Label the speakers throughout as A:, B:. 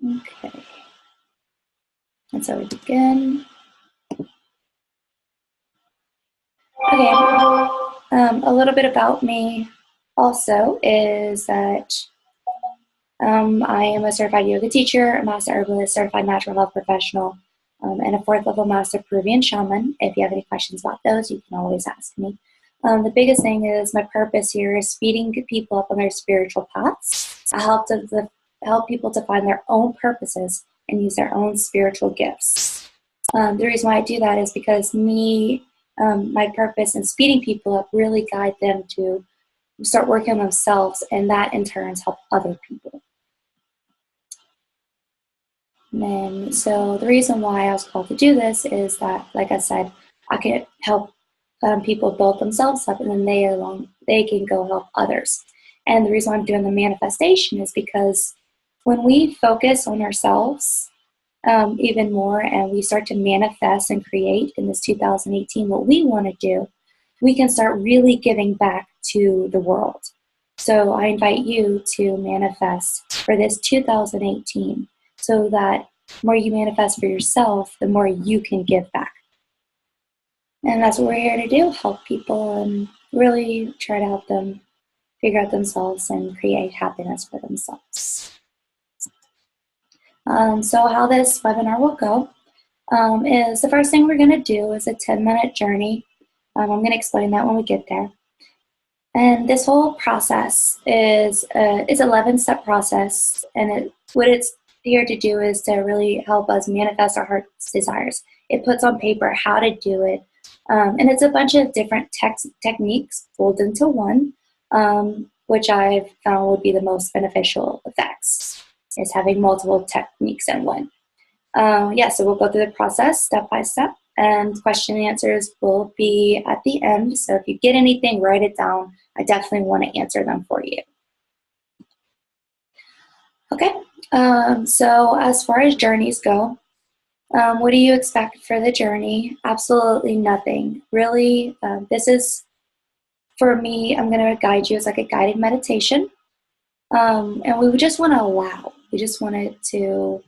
A: Okay. And so we begin. Okay. A little bit about me also is that I am a certified yoga teacher, a master herbalist, certified natural health professional, and a fourth level master Peruvian shaman. If you have any questions about those, you can always ask me. The biggest thing is my purpose here is speeding people up on their spiritual paths. I help people to find their own purposes and use their own spiritual gifts. The reason why I do that is because my purpose in speeding people up really guide them to start working on themselves, and that in turn help other people. And so the reason why I was called to do this is that, like I said, I can help people build themselves up, and then they can go help others. And the reason why I'm doing the manifestation is because when we focus on ourselves even more, and we start to manifest and create in this 2018 what we want to do, we can start really giving back to the world. So I invite you to manifest for this 2018 so that the more you manifest for yourself, the more you can give back. And that's what we're here to do, help people and really try to help them figure out themselves and create happiness for themselves. So how this webinar will go is the first thing we're going to do is a 10-minute journey. I'm going to explain that when we get there. And this whole process is an 11-step process, and what it's here to do is to really help us manifest our heart's desires. It puts on paper how to do it, and it's a bunch of different techniques pulled into one, which I've found would be the most beneficial effects, is having multiple techniques in one. So we'll go through the process step by step, and question and answers will be at the end. So if you get anything, write it down. I definitely want to answer them for you. Okay, so as far as journeys go, what do you expect for the journey? Absolutely nothing. Really, this is, for me, I'm going to guide you as like a guided meditation. And we just want to allow. We just want it to,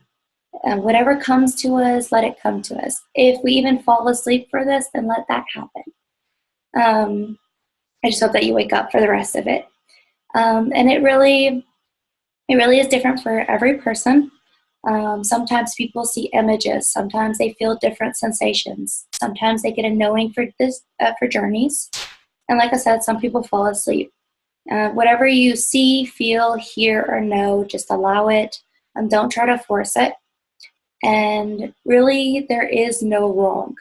A: whatever comes to us, let it come to us. If we even fall asleep for this, then let that happen. I just hope that you wake up for the rest of it. And it really is different for every person. Sometimes people see images. Sometimes they feel different sensations. Sometimes they get a knowing for journeys. And like I said, some people fall asleep. Whatever you see, feel, hear, or know, just allow it. Don't try to force it. And really, there is no wrong.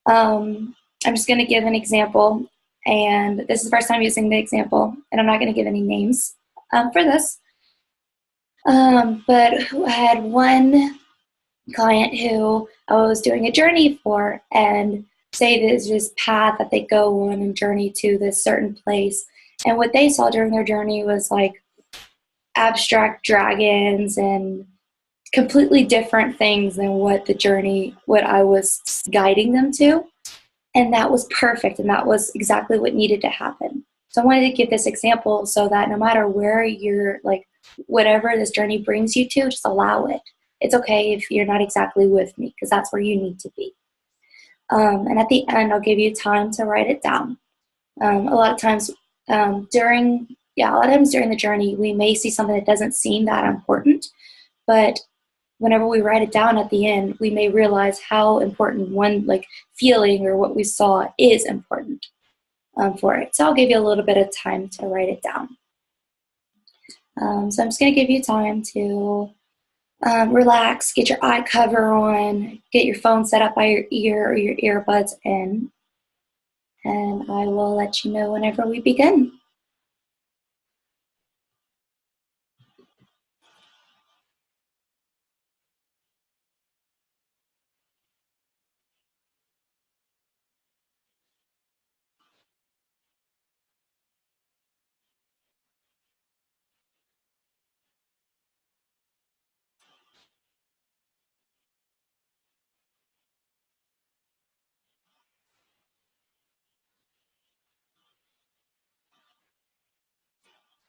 A: I'm just going to give an example. And this is the first time using the example. And I'm not going to give any names for this. But I had one client who I was doing a journey for, and say there's this path that they go on and journey to this certain place. And what they saw during their journey was like abstract dragons and completely different things than what I was guiding them to. And that was perfect, and that was exactly what needed to happen. So I wanted to give this example so that no matter where you're, like, whatever this journey brings you to, just allow it. It's okay if you're not exactly with me, because that's where you need to be. And at the end, I'll give you time to write it down. A lot of times during the journey, we may see something that doesn't seem that important, but whenever we write it down at the end, we may realize how important one feeling or what we saw is important for it. So I'll give you a little bit of time to write it down. So I'm just going to give you time to relax, get your eye cover on, get your phone set up by your ear or your earbuds in, and I will let you know whenever we begin.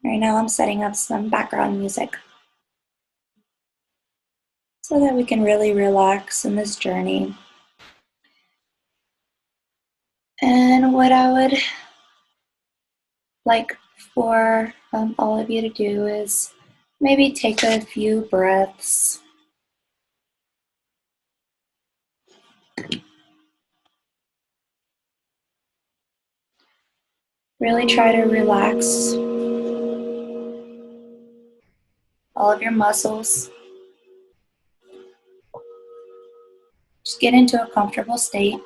A: Right now I'm setting up some background music. so that we can really relax in this journey. And what I would like for all of you to do is maybe take a few breaths. Really try to relax all of your muscles. Just get into a comfortable state.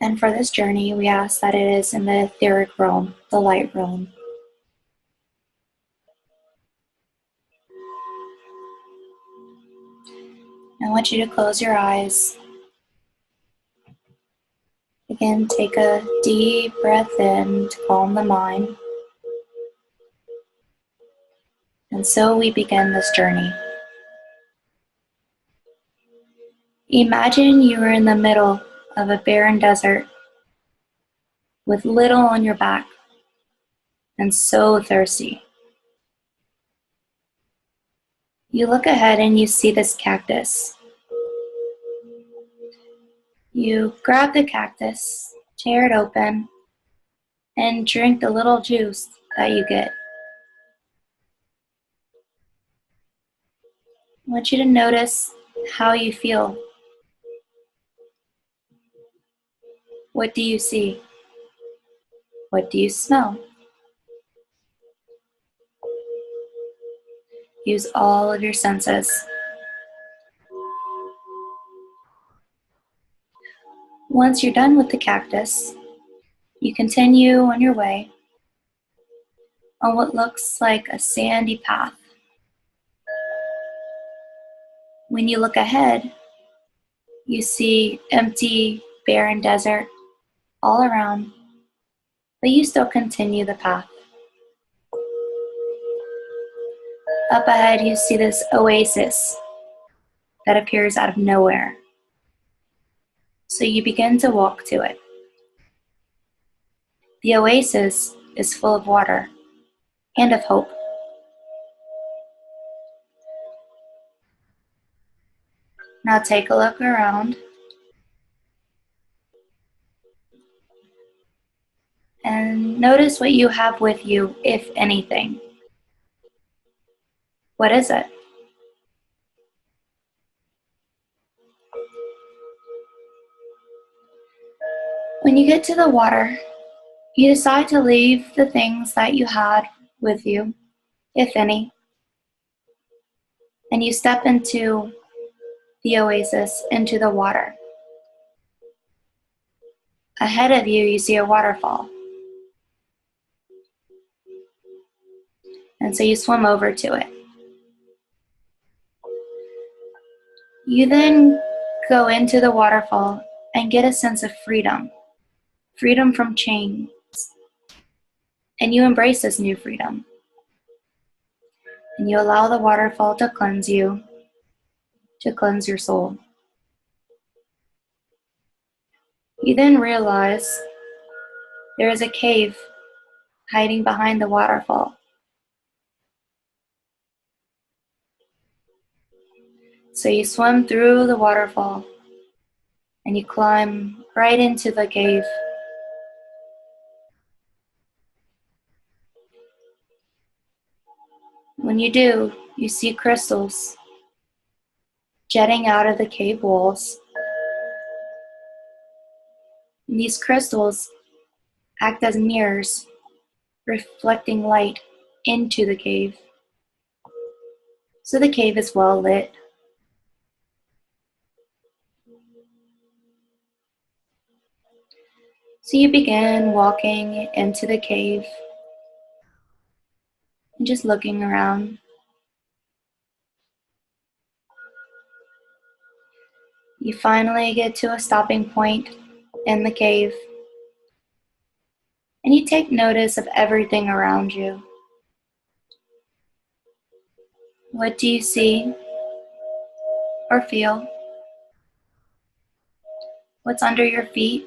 A: And for this journey, we ask that it is in the etheric realm, the light realm. I want you to close your eyes. Again, take a deep breath in to calm the mind. And so we begin this journey. Imagine you are in the middle of a barren desert with little on your back and so thirsty. You look ahead and you see this cactus. You grab the cactus, tear it open, and drink the little juice that you get. I want you to notice how you feel. What do you see? What do you smell? Use all of your senses. Once you're done with the cactus, you continue on your way on what looks like a sandy path. When you look ahead, you see empty, barren desert all around, but you still continue the path. Up ahead, you see this oasis that appears out of nowhere. So you begin to walk to it. The oasis is full of water and of hope. Now take a look around and notice what you have with you, if anything. What is it? When you get to the water, you decide to leave the things that you had with you, if any, and you step into the oasis, into the water. Ahead of you, you see a waterfall. And so you swim over to it. You then go into the waterfall and get a sense of freedom, freedom from chains. And you embrace this new freedom. And you allow the waterfall to cleanse you, to cleanse your soul. You then realize there is a cave hiding behind the waterfall. So you swim through the waterfall and you climb right into the cave. When you do, you see crystals jetting out of the cave walls. And these crystals act as mirrors, reflecting light into the cave. So the cave is well lit. So you begin walking into the cave and just looking around. You finally get to a stopping point in the cave, and you take notice of everything around you. What do you see or feel? What's under your feet?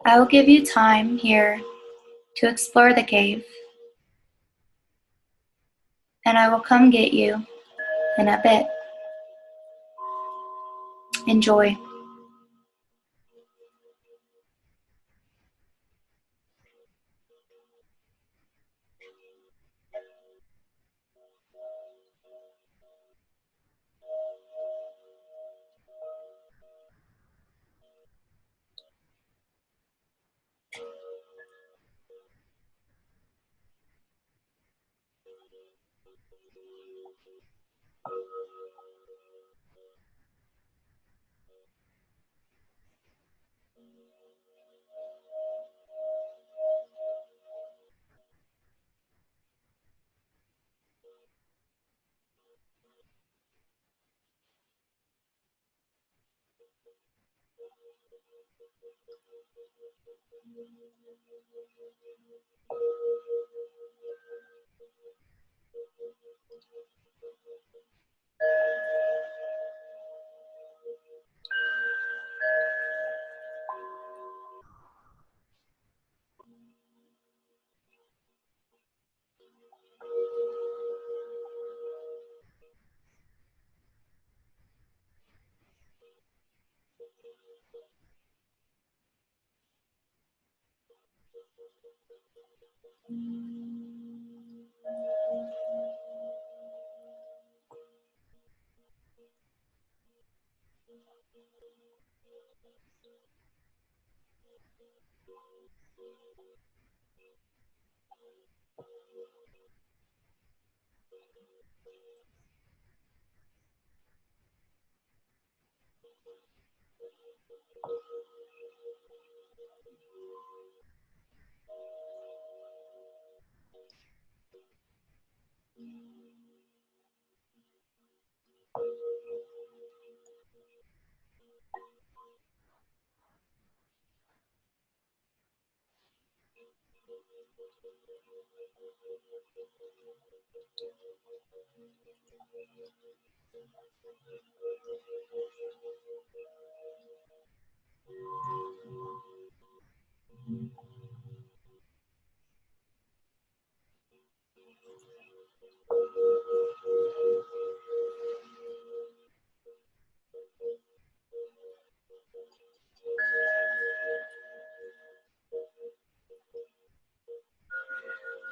A: I will give you time here to explore the cave, and I will come get you in a bit. Enjoy.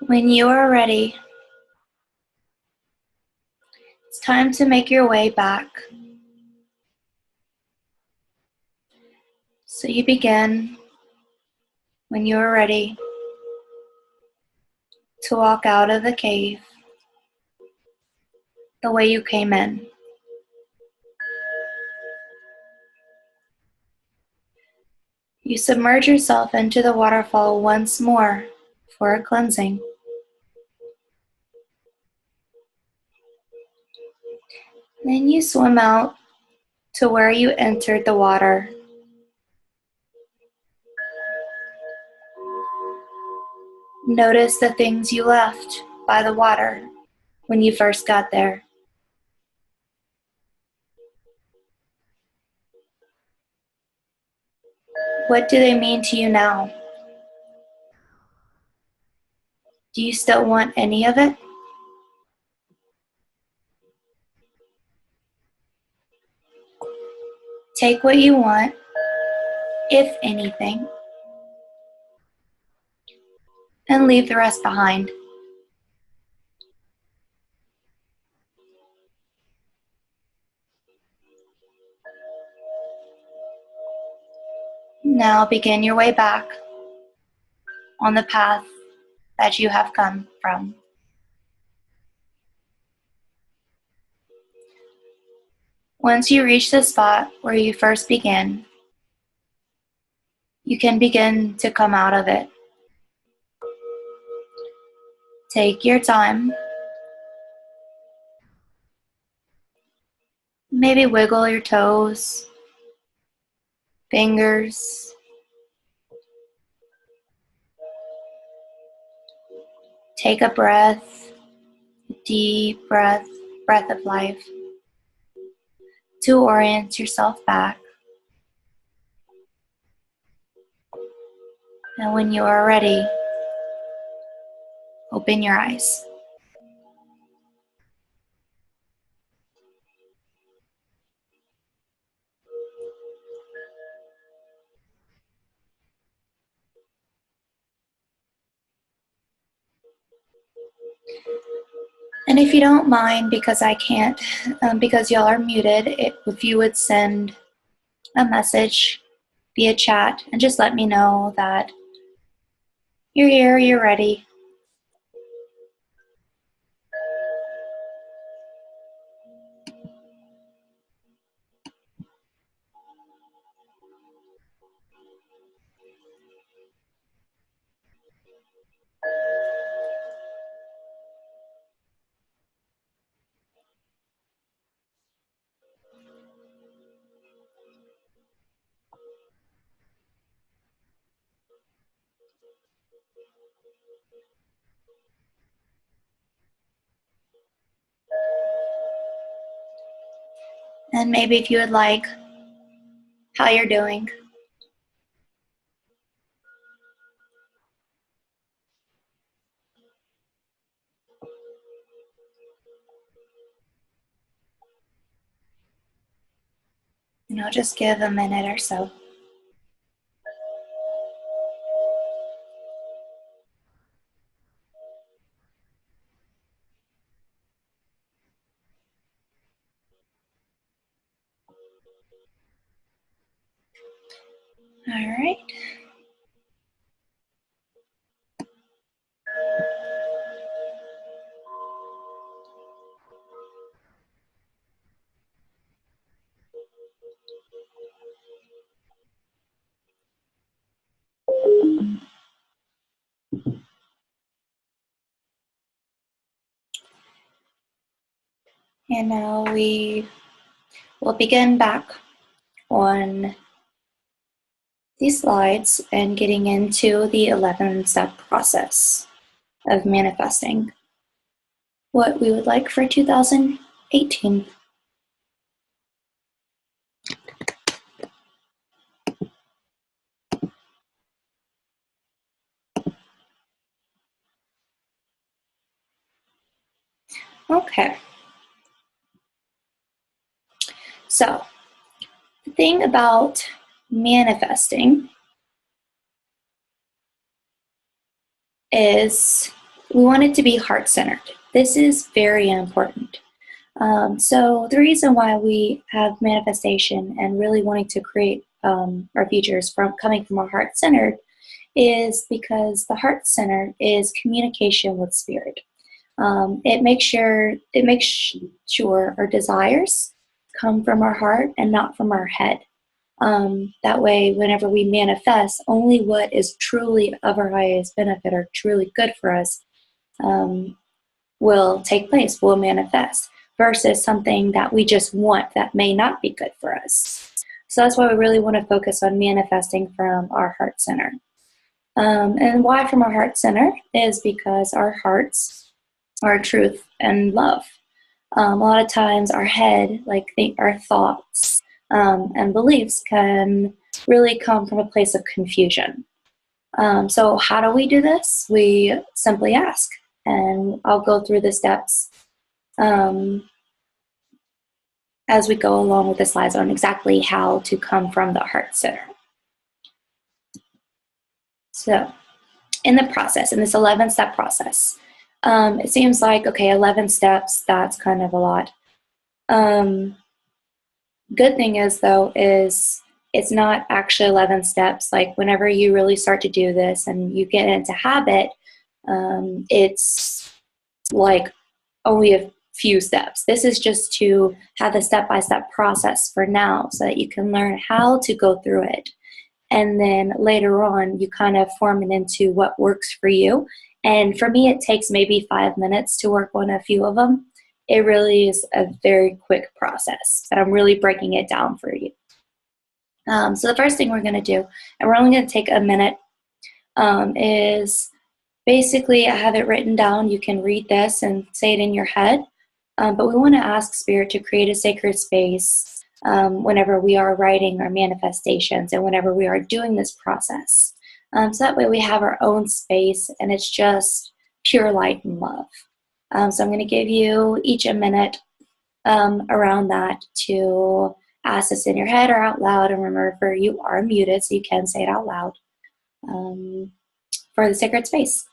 A: When you are ready, it's time to make your way back. So you begin, when you are ready, to walk out of the cave the way you came in. You submerge yourself into the waterfall once more for a cleansing. Then you swim out to where you entered the water. Notice the things you left by the water when you first got there. What do they mean to you now? Do you still want any of it? Take what you want, if anything, and leave the rest behind. Now begin your way back on the path that you have come from. Once you reach the spot where you first began, you can begin to come out of it. Take your time. Maybe wiggle your toes, fingers. Take a breath, a deep breath of life, to orient yourself back. And when you are ready, open your eyes. And if you don't mind, because I can't, because y'all are muted, if you would send a message via chat and just let me know that you're here, you're ready. And maybe if you would like, how you're doing. Just give a minute or so. All right. And now we will begin back on these slides and getting into the 11-step process of manifesting what we would like for 2018. Okay. So, the thing about manifesting is we want it to be heart-centered. This is very important. So the reason why we have manifestation and really wanting to create our futures from coming from our heart-centered is because the heart-centered is communication with spirit. It makes sure our desires come from our heart and not from our head. That way, whenever we manifest, only what is truly of our highest benefit or truly good for us will take place, will manifest, versus something that we just want that may not be good for us. So that's why we really want to focus on manifesting from our heart center. And why from our heart center is because our hearts are truth and love. A lot of times our head, our thoughts and beliefs can really come from a place of confusion. So how do we do this? We simply ask, and I'll go through the steps as we go along with the slides on exactly how to come from the heart center. So in the process, in this 11-step process, it seems like, okay, 11 steps, that's kind of a lot. Good thing is, though, is it's not actually 11 steps. Like whenever you really start to do this and you get into habit, it's like only a few steps. This is just to have a step-by-step process for now so that you can learn how to go through it. And then later on, you kind of form it into what works for you. And for me, it takes maybe 5 minutes to work on a few of them. It really is a very quick process, but I'm really breaking it down for you. So the first thing we're going to do, and we're only going to take a minute, is basically I have it written down. You can read this and say it in your head. But we want to ask Spirit to create a sacred space whenever we are writing our manifestations and whenever we are doing this process. So that way we have our own space and it's just pure light and love. So I'm going to give you each a minute around that to ask this in your head or out loud. And remember, you are muted, so you can say it out loud um, for the sacred space.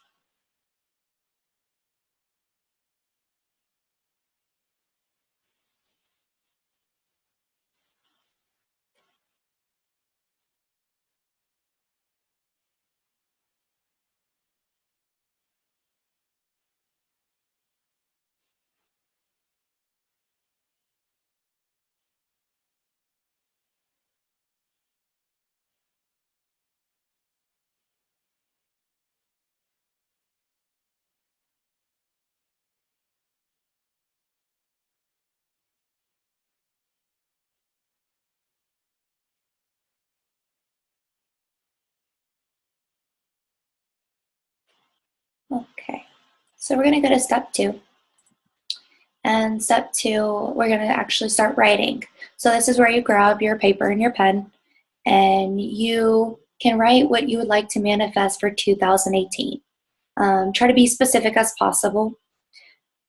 A: Okay, so we're going to go to step two. And step two, we're going to actually start writing. So this is where you grab your paper and your pen, and you can write what you would like to manifest for 2018. Try to be specific as possible.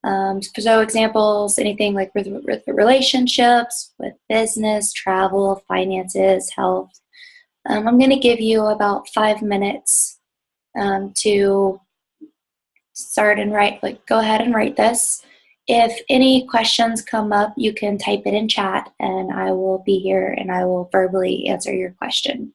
A: So examples, anything like with relationships, with business, travel, finances, health. I'm going to give you about 5 minutes to start and write. Like, go ahead and write this. If any questions come up, you can type it in chat, and I will be here and I will verbally answer your question.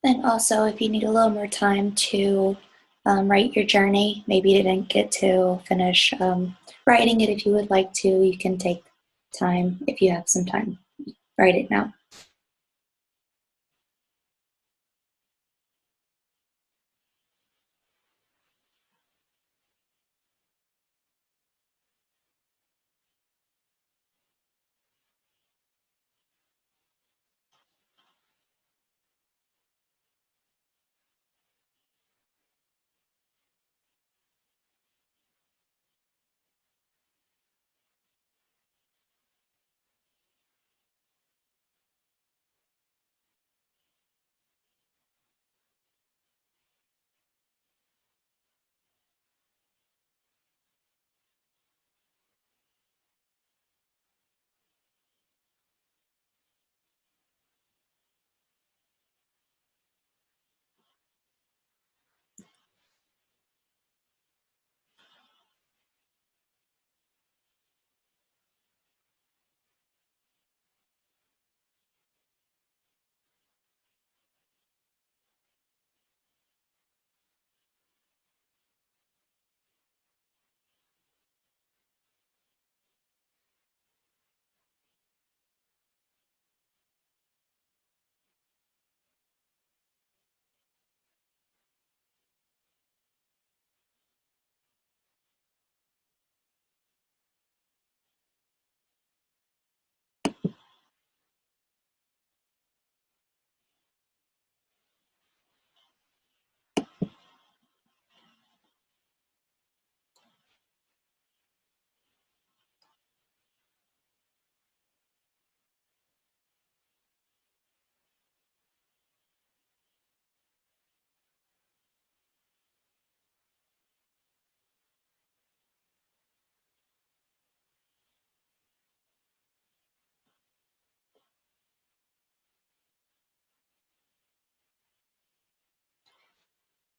A: And also, if you need a little more time to write your journey, maybe you didn't get to finish writing it if you would like to, you can take time if you have some time. Write it now.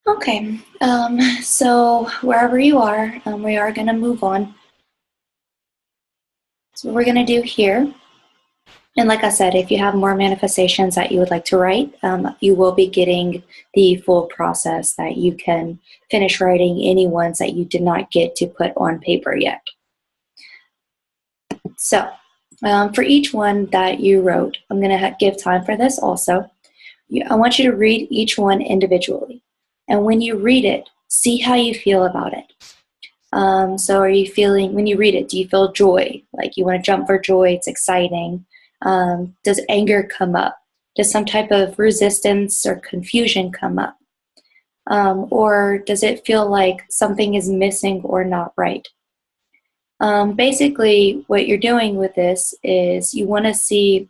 A: Okay, so wherever you are, we are going to move on. So, what we're going to do here, and like I said, if you have more manifestations that you would like to write, you will be getting the full process that you can finish writing any ones that you did not get to put on paper yet. So, for each one that you wrote, I'm going to give time for this also. I want you to read each one individually. And when you read it, see how you feel about it. So, are you feeling, when you read it, do you feel joy? Like you want to jump for joy? It's exciting. Does anger come up? Does some type of resistance or confusion come up? Or does it feel like something is missing or not right? Basically, what you're doing with this is you want to see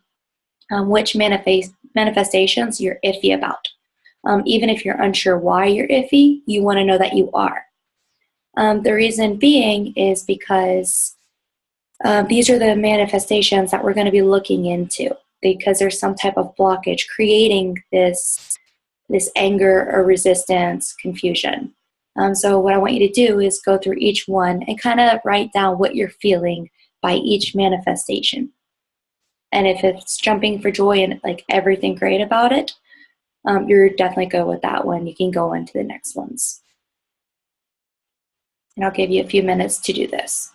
A: which manifestations you're iffy about. Even if you're unsure why you're iffy, you want to know that you are. The reason being is because these are the manifestations that we're going to be looking into because there's some type of blockage creating this anger or resistance, confusion. So what I want you to do is go through each one and kind of write down what you're feeling by each manifestation. And if it's jumping for joy and like everything great about it, you're definitely good with that one. You can go into the next ones. And I'll give you a few minutes to do this.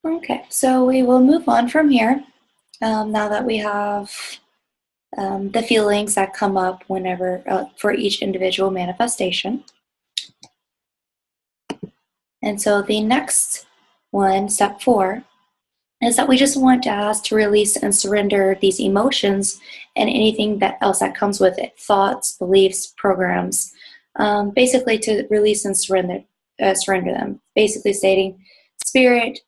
A: Okay, so we will move on from here now that we have the feelings that come up whenever for each individual manifestation. And so the next one, step 4, is that we just want to ask to release and surrender these emotions and anything that else that comes with it, thoughts, beliefs, programs, basically to release and surrender them. Basically stating, Spirit,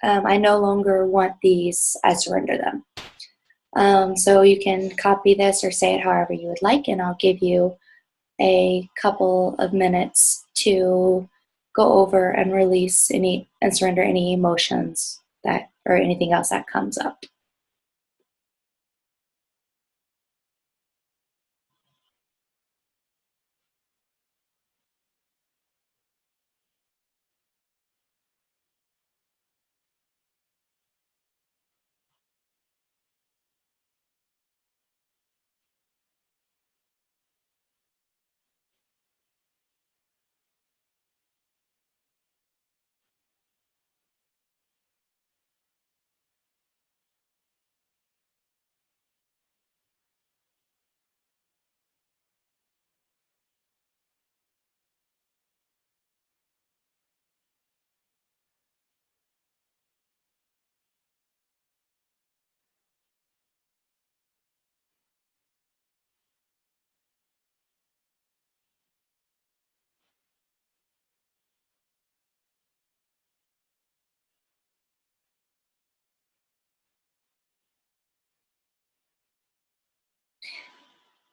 A: I no longer want these, I surrender them. So you can copy this or say it however you would like, and I'll give you a couple of minutes to go over and release any and surrender any emotions that or anything else that comes up.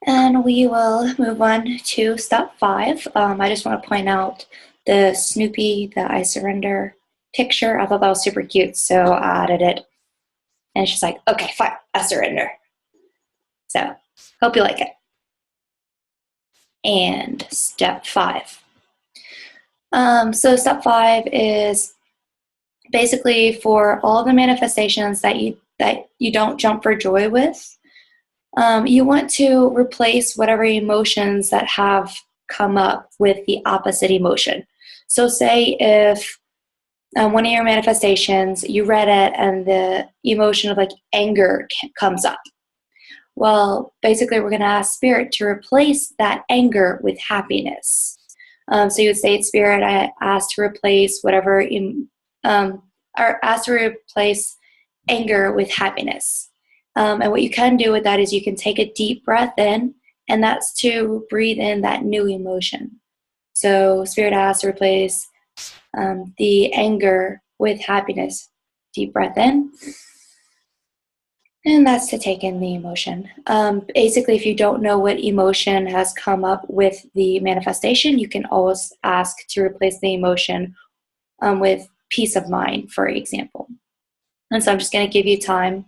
A: And we will move on to step 5. I just want to point out the Snoopy, the I surrender picture. I thought that was super cute, so I added it. And she's like, okay, fine, I surrender. So, hope you like it. And step 5. So, step 5 is basically for all the manifestations that you don't jump for joy with. You want to replace whatever emotions that have come up with the opposite emotion. So, say if one of your manifestations, you read it and the emotion of like anger comes up. Well, basically, we're going to ask Spirit to replace that anger with happiness. So you would say, Spirit, I ask to replace whatever, or ask to replace anger with happiness. And what you can do with that is you can take a deep breath in, and that's to breathe in that new emotion. So, Spirit asks to replace the anger with happiness. Deep breath in, and that's to take in the emotion. Basically, if you don't know what emotion has come up with the manifestation, you can always ask to replace the emotion with peace of mind, for example. And so I'm just going to give you time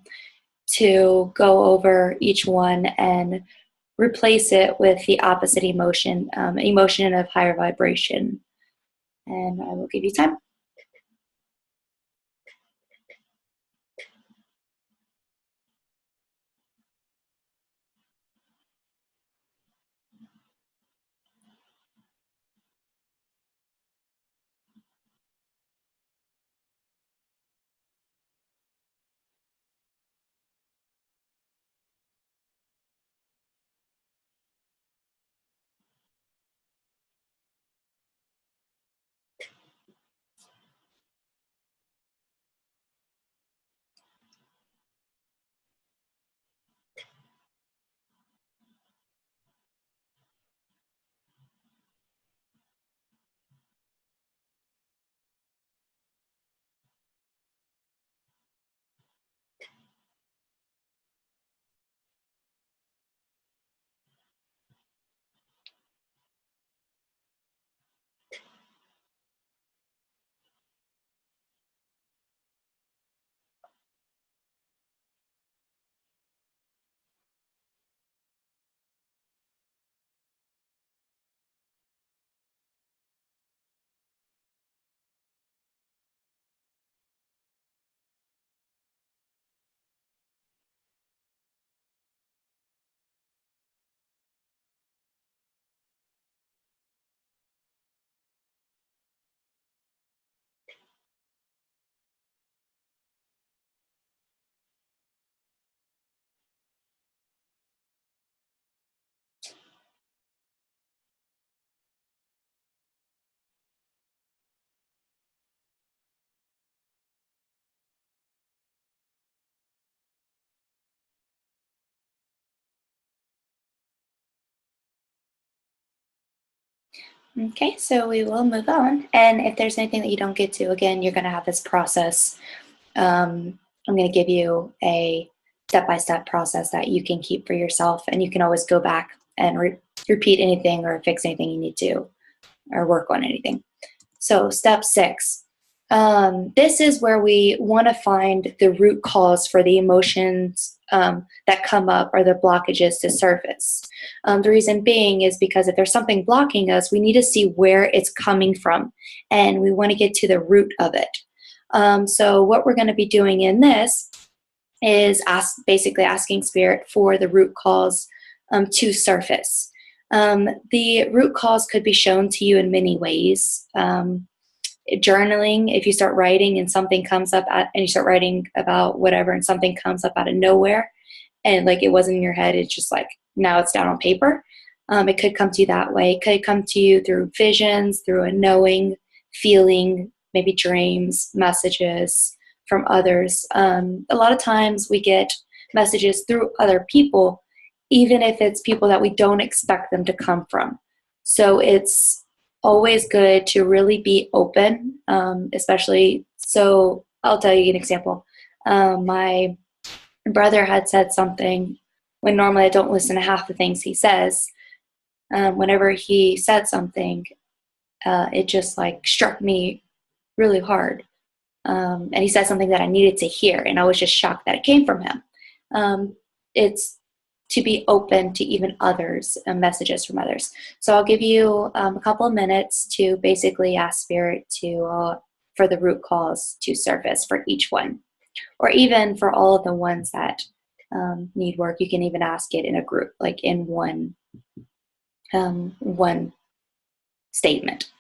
A: to go over each one and replace it with the opposite emotion, emotion of higher vibration. And I will give you time. Okay, so we will move on. And if there's anything that you don't get to, again, you're going to have this process. I'm going to give you a step by step process that you can keep for yourself, and you can always go back and repeat anything or fix anything you need to or work on anything. So, step 6. This is where we want to find the root cause for the emotions that come up or the blockages to surface. The reason being is because if there's something blocking us, we need to see where it's coming from and we want to get to the root of it. So, what we're going to be doing in this is basically asking spirit for the root cause to surface. The root cause could be shown to you in many ways. Journaling, if you start writing and something comes up and you start writing about whatever and something comes up out of nowhere and like it wasn't in your head, it's just like now it's down on paper. It could come to you that way. It could come to you through visions, through a knowing, feeling, maybe dreams, messages from others. A lot of times we get messages through other people, even if it's people that we don't expect them to come from. So it's always good to really be open, especially. So I'll tell you an example. My brother had said something when normally I don't listen to half the things he says. Whenever he said something, it just like struck me really hard. And he said something that I needed to hear, and I was just shocked that it came from him. It's to be open to even others and messages from others. So I'll give you a couple of minutes to basically ask spirit to for the root cause to surface for each one, or even for all of the ones that need work. You can even ask it in a group, like in one statement.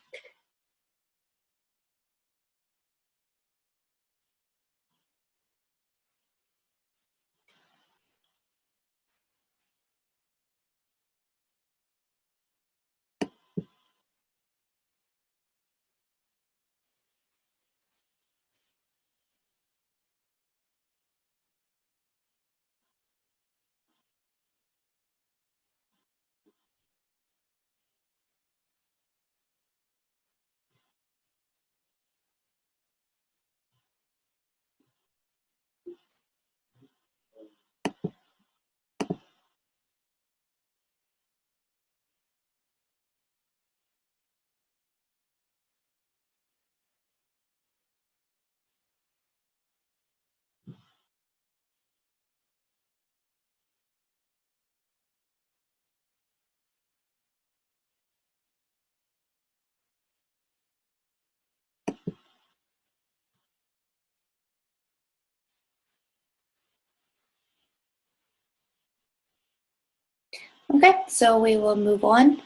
A: Okay, so we will move on.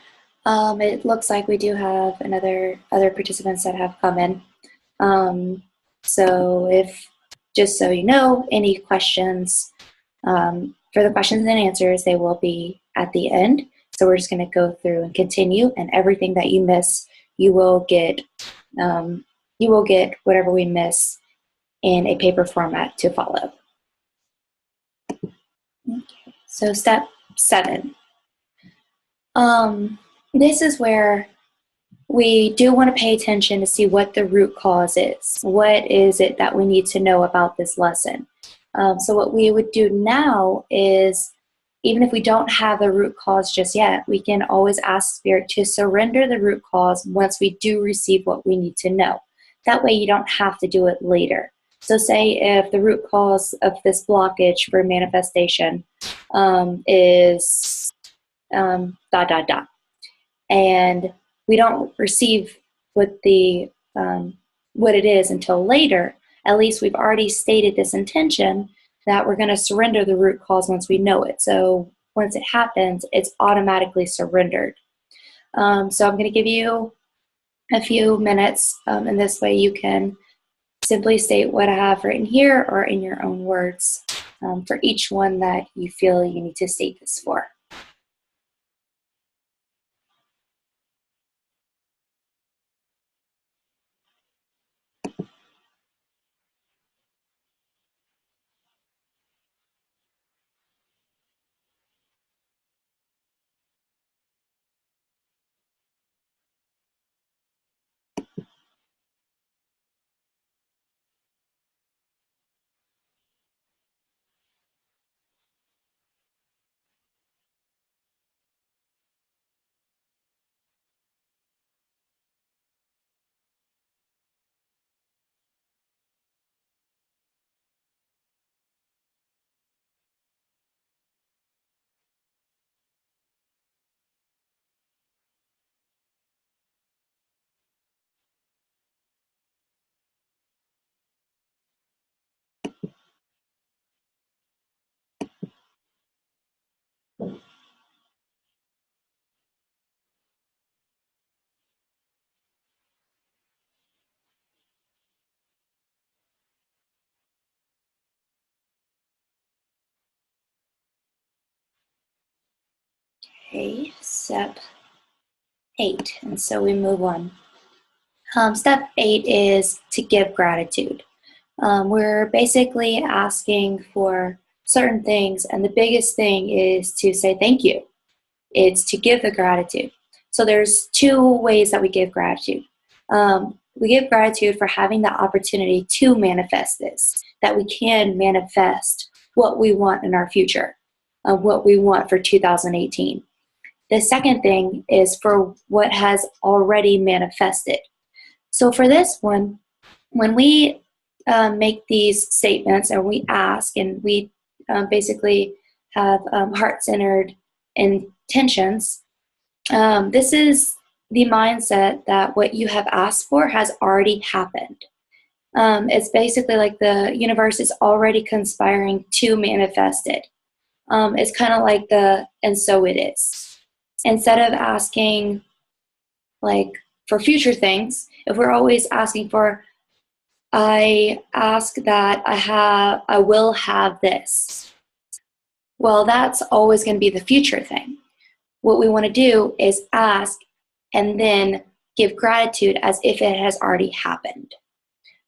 A: It looks like we do have other participants that have come in. So if, just so you know, any questions, for the questions and answers, they will be at the end. So we're just going to go through and continue, and everything that you miss, you will get, whatever we miss in a paper format to follow. Okay. So step 7. This is where we do want to pay attention to see what the root cause is. What is it that we need to know about this lesson? So what we would do now is, even if we don't have the root cause just yet, we can always ask Spirit to surrender the root cause once we do receive what we need to know. That way you don't have to do it later. So say if the root cause of this blockage for manifestation is dot, dot, dot, and we don't receive what what it is until later, at least we've already stated this intention that we're going to surrender the root cause once we know it. So once it happens, it's automatically surrendered. So I'm going to give you a few minutes, and this way you can simply state what I have written here or in your own words for each one that you feel you need to state this for. Okay, step 8. And so we move on. Step 8 is to give gratitude. We're basically asking for certain things, and the biggest thing is to say thank you. It's to give the gratitude. So there's 2 ways that we give gratitude. We give gratitude for having the opportunity to manifest this, that we can manifest what we want in our future, what we want for 2018. The second thing is for what has already manifested. So for this one, when we make these statements and we ask and we basically have heart-centered intentions, this is the mindset that what you have asked for has already happened. It's basically like the universe is already conspiring to manifest it. It's kind of like and so it is. Instead of asking like for future things, if we're always asking for, I ask that I will have this. Well, that's always going to be the future thing. What we want to do is ask and then give gratitude as if it has already happened.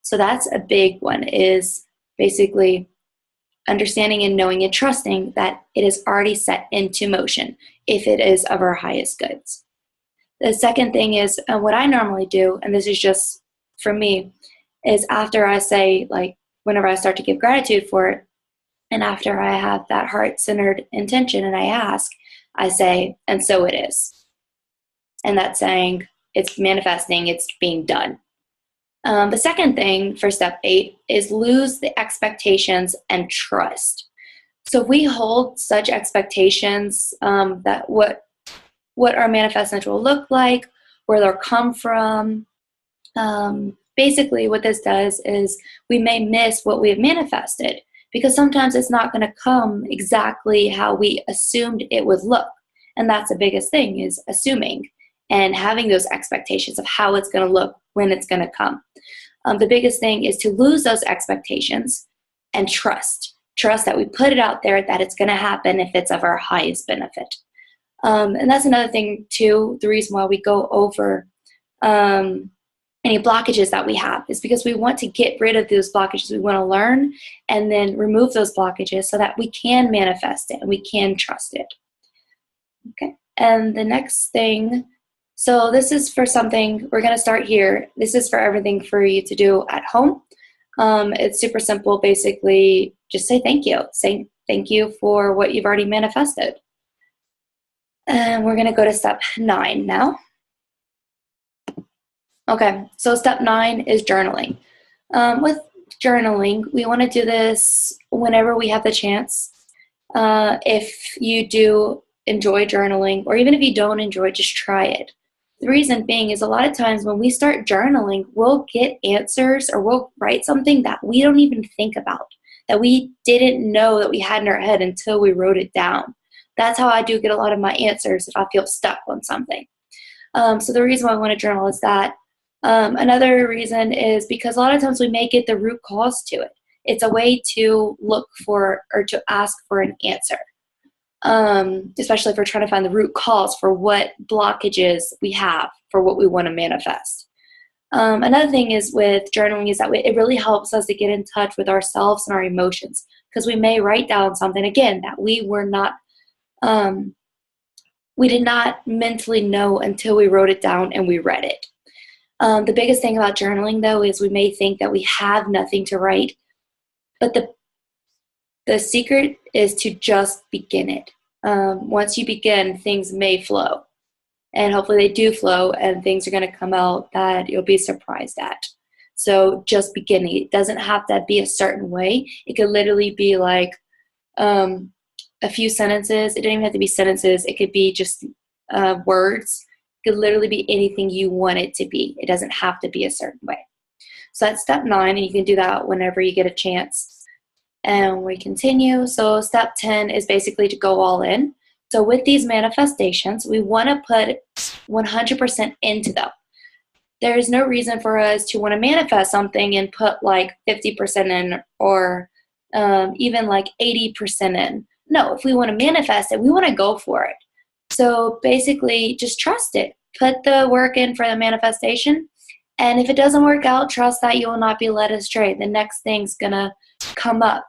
A: So that's a big one, is basically understanding and knowing and trusting that it is already set into motion if it is of our highest goods. The second thing is what I normally do, and this is just for me, is after I say, like, whenever I start to give gratitude for it, and after I have that heart-centered intention and I ask, I say, and so it is. And that's saying it's manifesting, it's being done. The second thing for step 8 is lose the expectations and trust. So if we hold such expectations that what our manifestment will look like, where they'll come from, basically what this does is we may miss what we have manifested, because sometimes it's not going to come exactly how we assumed it would look. And that's the biggest thing, is assuming and having those expectations of how it's going to look when it's going to come. The biggest thing is to lose those expectations and trust that we put it out there, that it's going to happen if it's of our highest benefit. And that's another thing too, the reason why we go over any blockages that we have is because we want to get rid of those blockages. We want to learn and then remove those blockages so that we can manifest it and we can trust it. Okay, and the next thing, so this is for something, we're going to start here. This is for everything for you to do at home. It's super simple. Basically, just say thank you. Say thank you for what you've already manifested. And we're going to go to step 9 now. Okay, so step 9 is journaling. With journaling, we want to do this whenever we have the chance. If you do enjoy journaling, or even if you don't enjoy it, just try it. The reason being is a lot of times when we start journaling, we'll get answers or we'll write something that we don't even think about, that we didn't know that we had in our head until we wrote it down. That's how I do get a lot of my answers if I feel stuck on something. So the reason why I want to journal is that. Another reason is because a lot of times we may get the root cause to it. It's a way to look for or to ask for an answer, especially if we're trying to find the root cause for what blockages we have for what we want to manifest. Another thing is with journaling is that it really helps us to get in touch with ourselves and our emotions, because we may write down something, again, that we did not mentally know until we wrote it down and we read it. The biggest thing about journaling, though, is we may think that we have nothing to write, but the secret is to just begin it. Once you begin, things may flow, and hopefully they do flow, and things are going to come out that you'll be surprised at. So just beginning. It doesn't have to be a certain way. It could literally be like a few sentences. It doesn't even have to be sentences. It could be just words. It could literally be anything you want it to be. It doesn't have to be a certain way. So that's step 9, and you can do that whenever you get a chance. And we continue. So step 10 is basically to go all in. So with these manifestations, we want to put 100% into them. There is no reason for us to want to manifest something and put like 50% in, or even like 80% in. No, if we want to manifest it, we want to go for it. So basically, just trust it. Put the work in for the manifestation. And if it doesn't work out, trust that you will not be led astray. The next thing's going to come up.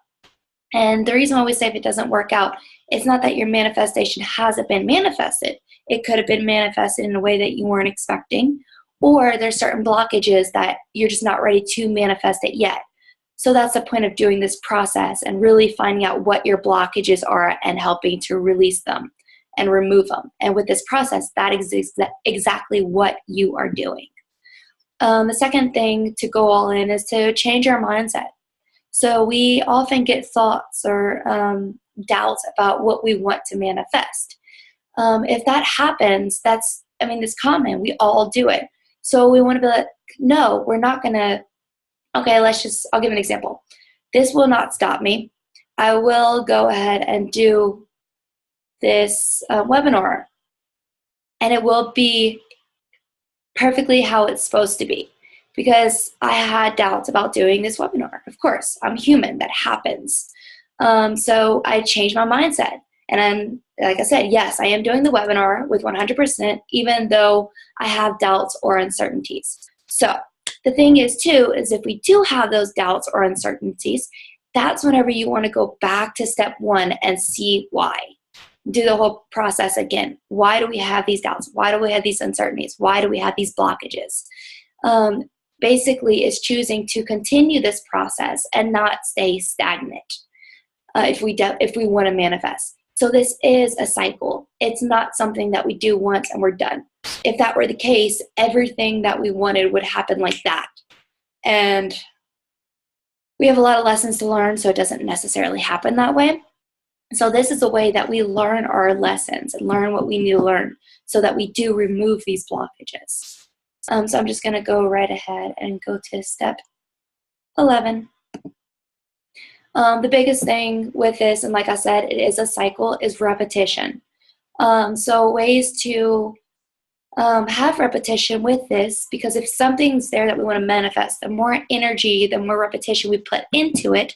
A: And the reason why we say if it doesn't work out, it's not that your manifestation hasn't been manifested. It could have been manifested in a way that you weren't expecting, or there's certain blockages that you're just not ready to manifest it yet. So that's the point of doing this process and really finding out what your blockages are and helping to release them and remove them. And with this process, that is exactly what you are doing. The second thing to go all in is to change our mindset. So we often get thoughts or doubts about what we want to manifest. If that happens, it's common. We all do it. So we want to be like, no, we're not going to, I'll give an example. This will not stop me. I will go ahead and do this webinar, and it will be perfectly how it's supposed to be, because I had doubts about doing this webinar. Of course, I'm human. That happens. So I changed my mindset. And then, like I said, yes, I am doing the webinar with 100%, even though I have doubts or uncertainties. So the thing is, too, is if we do have those doubts or uncertainties, that's whenever you want to go back to step one and see why. Do the whole process again. Why do we have these doubts? Why do we have these uncertainties? Why do we have these blockages? Basically, is choosing to continue this process and not stay stagnant if we want to manifest. So this is a cycle. It's not something that we do once and we're done. If that were the case, everything that we wanted would happen like that. And we have a lot of lessons to learn, so it doesn't necessarily happen that way. So this is a way that we learn our lessons and learn what we need to learn so that we do remove these blockages. So I'm just going to go right ahead and go to step 11. The biggest thing with this, and like I said, it is a cycle, is repetition. So ways to have repetition with this, because if something's there that we want to manifest, the more energy, the more repetition we put into it,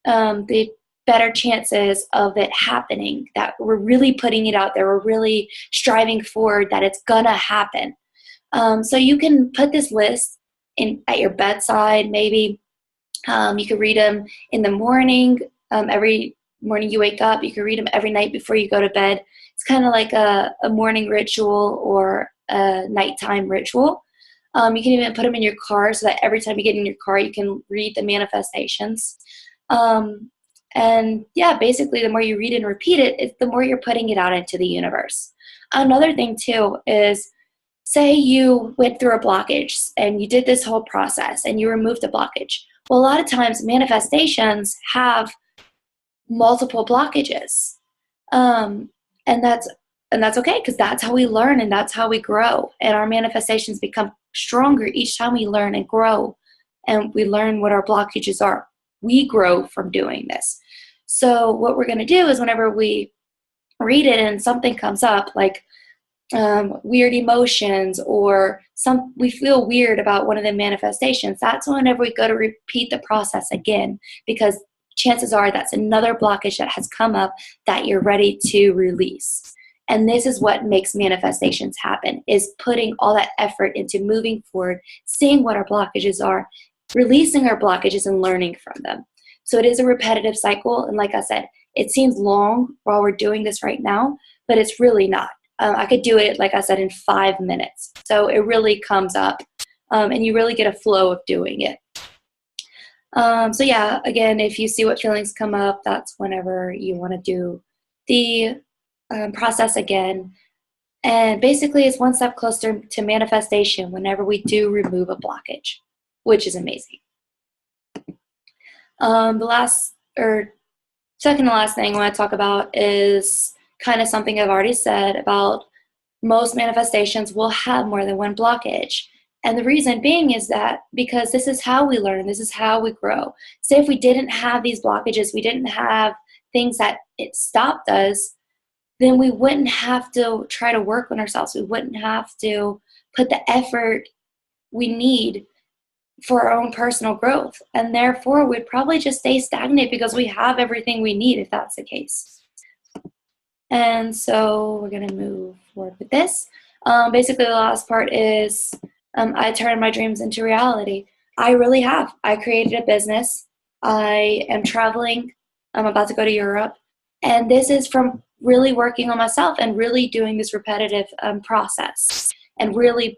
A: the better chances of it happening, that we're really putting it out there, we're really striving forward that it's gonna happen. So you can put this list at your bedside, maybe. You can read them in the morning. Every morning you wake up, you can read them every night before you go to bed. It's kind of like a morning ritual or a nighttime ritual. You can even put them in your car so that every time you get in your car, you can read the manifestations. And yeah, basically the more you read and repeat it, the more you're putting it out into the universe. Another thing too is, say you went through a blockage and you did this whole process and you removed the blockage. Well, a lot of times manifestations have multiple blockages. And that's okay, because that's how we learn and that's how we grow. And our manifestations become stronger each time we learn and grow and we learn what our blockages are. We grow from doing this. So what we're going to do is whenever we read it and something comes up, like weird emotions or we feel weird about one of the manifestations, that's whenever we go to repeat the process again, because chances are that's another blockage that has come up that you're ready to release. And this is what makes manifestations happen, is putting all that effort into moving forward, seeing what our blockages are, releasing our blockages and learning from them. So it is a repetitive cycle. And like I said, it seems long while we're doing this right now, but it's really not. I could do it, like I said, in 5 minutes. So it really comes up and you really get a flow of doing it. So yeah, again, if you see what feelings come up, that's whenever you want to do the process again. And basically it's one step closer to manifestation whenever we do remove a blockage, which is amazing. Second to last thing I want to talk about is kind of something I've already said about most manifestations will have more than one blockage. And the reason being is that because this is how we learn, this is how we grow. Say if we didn't have these blockages, we didn't have things that it stopped us, then we wouldn't have to try to work on ourselves. We wouldn't have to put the effort we need for our own personal growth. And therefore, we'd probably just stay stagnant because we have everything we need if that's the case. And so we're going to move forward with this. Basically, the last part is I turned my dreams into reality. I really have. I created a business. I am traveling. I'm about to go to Europe. And this is from really working on myself and really doing this repetitive process and really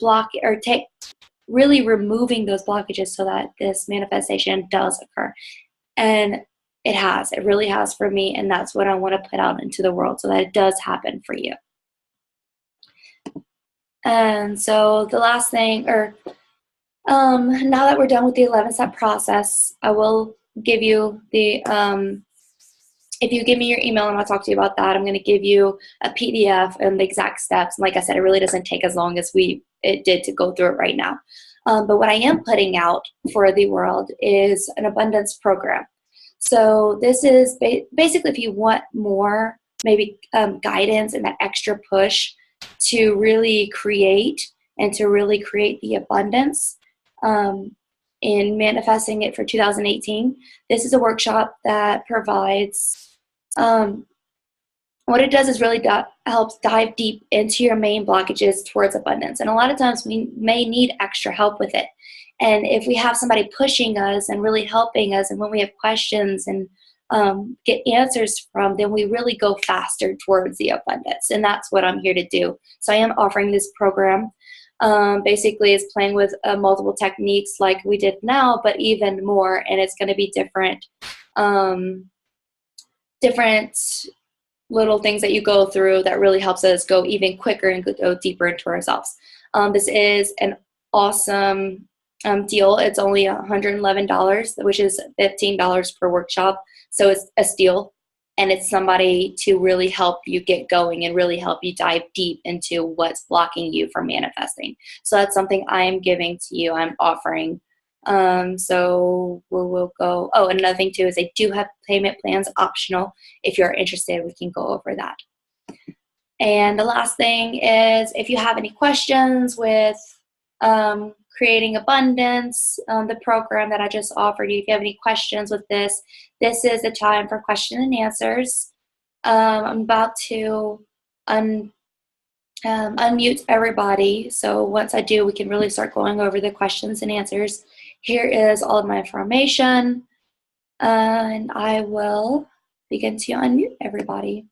A: really removing those blockages so that this manifestation does occur. And it really has for me. And that's what I want to put out into the world so that it does happen for you. And so the last thing, now that we're done with the 11-step process, I will give you the, if you give me your email and I'll talk to you about that, I'm going to give you a PDF and the exact steps. And like I said, it really doesn't take as long as it did to go through it right now. But what I am putting out for the world is an abundance program. So this is basically if you want more, maybe guidance and that extra push to really create the abundance in manifesting it for 2018. This is a workshop that provides, what it does is really helps dive deep into your main blockages towards abundance. And a lot of times we may need extra help with it. And if we have somebody pushing us and really helping us, and when we have questions and get answers from, then we really go faster towards the abundance. And that's what I'm here to do. So I am offering this program. Basically, it's playing with multiple techniques like we did now, but even more. And it's going to be different little things that you go through that really helps us go even quicker and go deeper into ourselves. This is an awesome deal. It's only $111, which is $15 per workshop. So it's a steal, and it's somebody to really help you get going and really help you dive deep into what's blocking you from manifesting. So that's something I am giving to you. I'm offering. So we'll go. Oh, and another thing too is I do have payment plans optional. If you're interested, we can go over that. And the last thing is if you have any questions with creating abundance, the program that I just offered you, if you have any questions with this is the time for question and answers. I'm about to unmute everybody. So once I do, we can really start going over the questions and answers. Here is all of my information, and I will begin to unmute everybody.